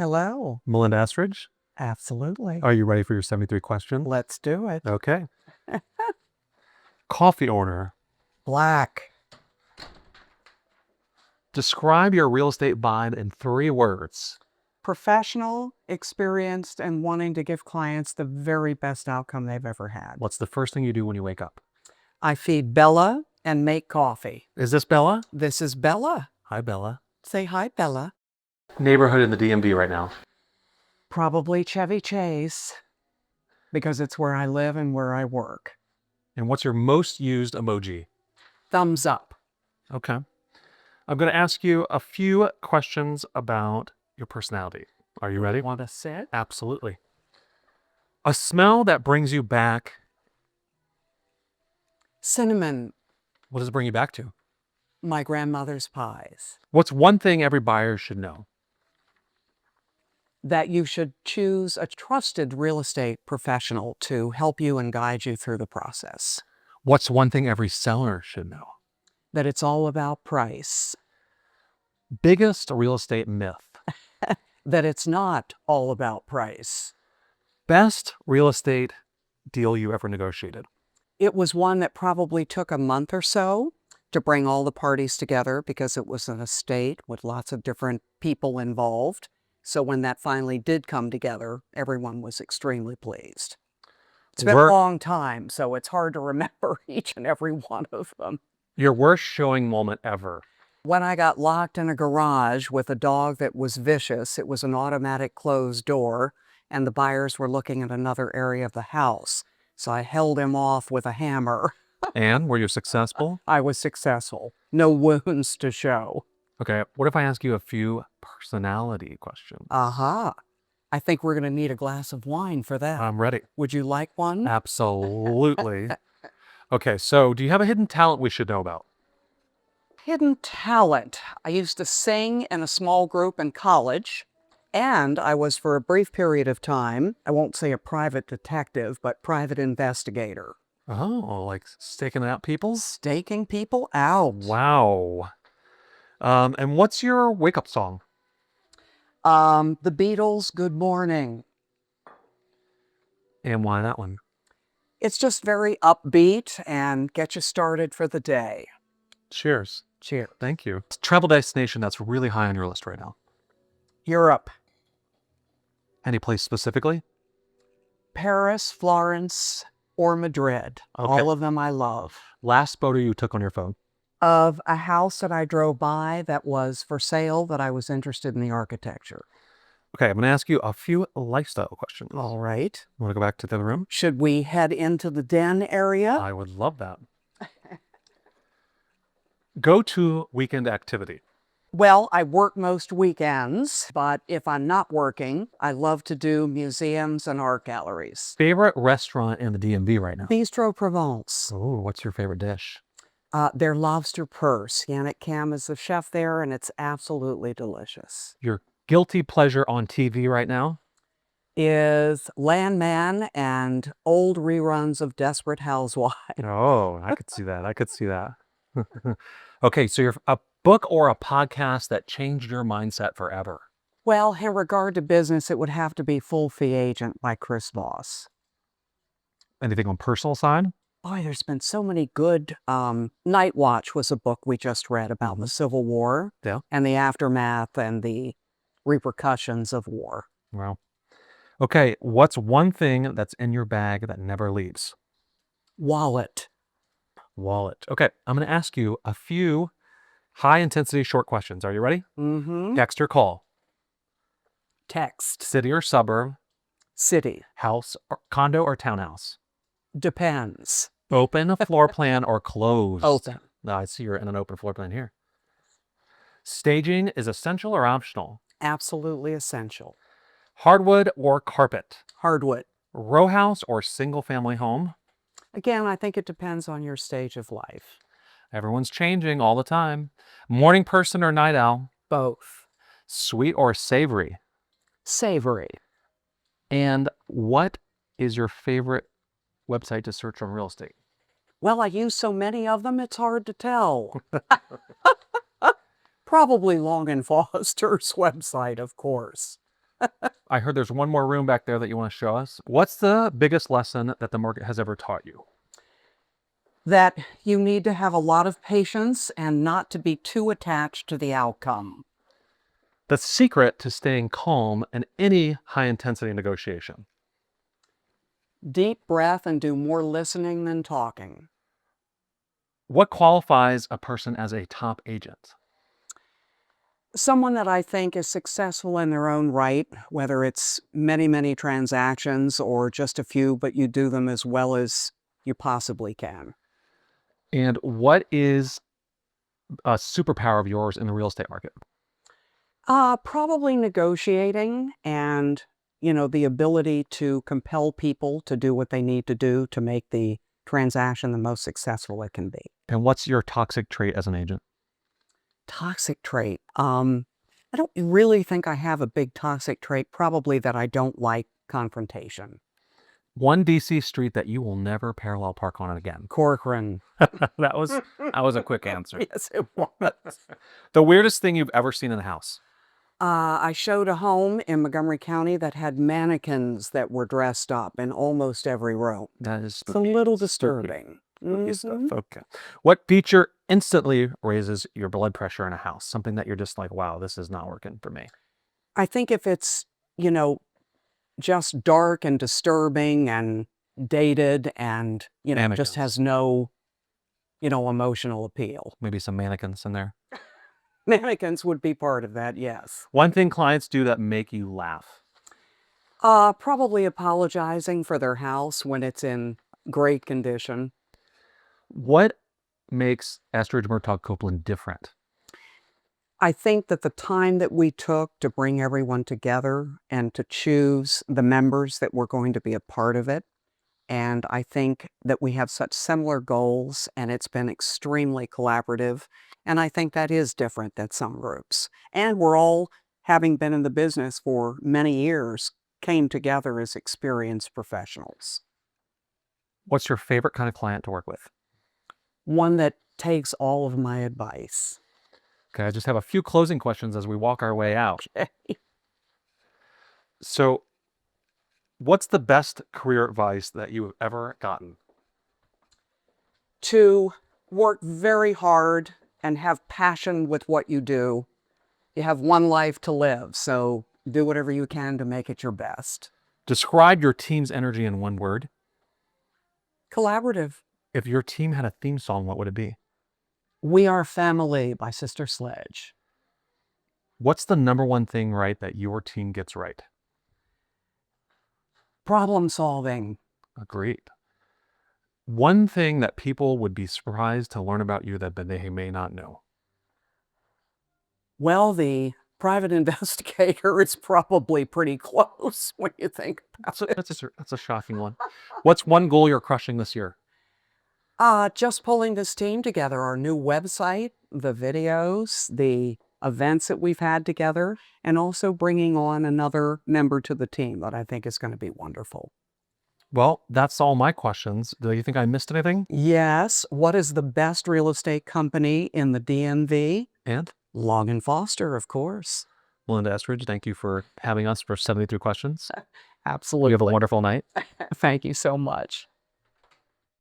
Hello. Melinda Estridge, Absolutely. are you ready for your 73 questions? Let's do it. Okay. Coffee order. Black. Describe your real estate vibe in 3 words. Professional, experienced, and wanting to give clients the very best outcome they've ever had. What's the first thing you do when you wake up? I feed Bella and make coffee. Is this Bella? This is Bella. Hi, Bella. Say hi, Bella. Neighborhood in the DMV right now. Probably Chevy Chase, because it's where I live and where I work. And what's your most used emoji? Thumbs up. Okay. I'm going to ask you a few questions about your personality. Are you ready? Want to sit? Absolutely. A smell that brings you back. Cinnamon. What does it bring you back to? My grandmother's pies. What's one thing every buyer should know? That you should choose a trusted real estate professional to help you and guide you through the process. What's one thing every seller should know? That it's all about price. Biggest real estate myth. That it's not all about price. Best real estate deal you ever negotiated. It was one that probably took a month or so to bring all the parties together because it was an estate with lots of different people involved. So when that finally did come together, everyone was extremely pleased. It's been a long time, so it's hard to remember each and every one of them. Your worst showing moment ever. When I got locked in a garage with a dog that was vicious, it was an automatic closed door, and the buyers were looking at another area of the house. So I held him off with a hammer. And were you successful? I was successful. No wounds to show. Okay, what if I ask you a few personality questions? Aha. I think we're going to need a glass of wine for that. I'm ready. Would you like one? Absolutely. Okay, so do you have a hidden talent we should know about? Hidden talent. I used to sing in a small group in college, and I was, for a brief period of time, I won't say a private detective, but private investigator. Oh, like staking out people? Staking people out. Wow. And what's your wake-up song? The Beatles' Good Morning. And why that one? It's just very upbeat and get you started for the day. Cheers. Cheers. Thank you. Travel destination that's really high on your list right now. Europe. Any place specifically? Paris, Florence, or Madrid. Okay. All of them I love. Last photo you took on your phone? Of a house that I drove by that was for sale, that I was interested in the architecture. Okay, I'm going to ask you a few lifestyle questions. All right. Want to go back to the other room? Should we head into the den area? I would love that. Go to weekend activity. Well, I work most weekends, but if I'm not working, I love to do museums and art galleries. Favorite restaurant in the DMV right now? Bistro Provence. Oh, what's your favorite dish? Their lobster purse. Yannick Cam is the chef there, and it's absolutely delicious. Your guilty pleasure on TV right now? Is Landman and old reruns of Desperate Housewives. Oh, I could see that. I could see that. Okay, so you're a book or a podcast that changed your mindset forever? Well, in regard to business, it would have to be Full Fee Agent by Chris Voss. Anything on personal side? Boy, there's been so many good. Night Watch was a book we just read about the Civil War. Yeah. And the aftermath and the repercussions of war. Wow. Okay, what's one thing that's in your bag that never leaves? Wallet. Wallet. Okay, I'm going to ask you a few high-intensity short questions. Are you ready? Mm-hmm. Text or call? Text. City or suburb? City. House or condo or townhouse? Depends. Open floor plan or closed? Open. No, I see you're in an open floor plan here. Staging is essential or optional? Absolutely essential. Hardwood or carpet? Hardwood. Row house or single family home? Again, I think it depends on your stage of life. Everyone's changing all the time. Morning person or night owl? Both. Sweet or savory? Savory. And what is your favorite website to search on real estate? Well, I use so many of them, it's hard to tell. Probably Long and Foster's website, of course. I heard there's one more room back there that you want to show us. What's the biggest lesson that the market has ever taught you? That you need to have a lot of patience and not to be too attached to the outcome. The secret to staying calm in any high-intensity negotiation. Deep breath and do more listening than talking. What qualifies a person as a top agent? Someone that I think is successful in their own right, whether it's many, many transactions or just a few, but you do them as well as you possibly can. And what is a superpower of yours in the real estate market? Probably negotiating and, the ability to compel people to do what they need to do to make the transaction the most successful it can be. And what's your toxic trait as an agent? Toxic trait. I don't really think I have a big toxic trait, probably that I don't like confrontation. One DC street that you will never parallel park on again. Corcoran. That was a quick answer. Yes, it was. The weirdest thing you've ever seen in a house? I showed a home in Montgomery County that had mannequins that were dressed up in almost every room. That is It's a little disturbing. spooky stuff. Mhm. Okay. What feature instantly raises your blood pressure in a house? Something that you're just like, wow, this is not working for me. I think if it's, just dark and disturbing and dated and, just Mannequins. has no, emotional appeal. Maybe some mannequins in there. Mannequins would be part of that, yes. One thing clients do that make you laugh. Probably apologizing for their house when it's in great condition. What makes Estridge Murtaugh Copeland different? I think that the time that we took to bring everyone together and to choose the members that were going to be a part of it, and I think that we have such similar goals and it's been extremely collaborative. And I think that is different than some groups. And we're all, having been in the business for many years, came together as experienced professionals. What's your favorite kind of client to work with? One that takes all of my advice. Okay, I just have a few closing questions as we walk our way out. Okay. So, what's the best career advice that you have ever gotten? To work very hard and have passion with what you do. You have one life to live, so do whatever you can to make it your best. Describe your team's energy in one word. Collaborative. If your team had a theme song, what would it be? We Are Family by Sister Sledge. What's the number one thing right that your team gets right? Problem solving. Agreed. One thing that people would be surprised to learn about you that they may not know. Well, the private investigator is probably pretty close when you think about it. That's a shocking one. What's one goal you're crushing this year? Just pulling this team together, our new website, the videos, the events that we've had together, and also bringing on another member to the team that I think is going to be wonderful. Well, that's all my questions. Do you think I missed anything? Yes. What is the best real estate company in the DMV? And Long & Foster, of course. Melinda Estridge, thank you for having us for 73 questions. Absolutely. You have a wonderful night. Thank you so much.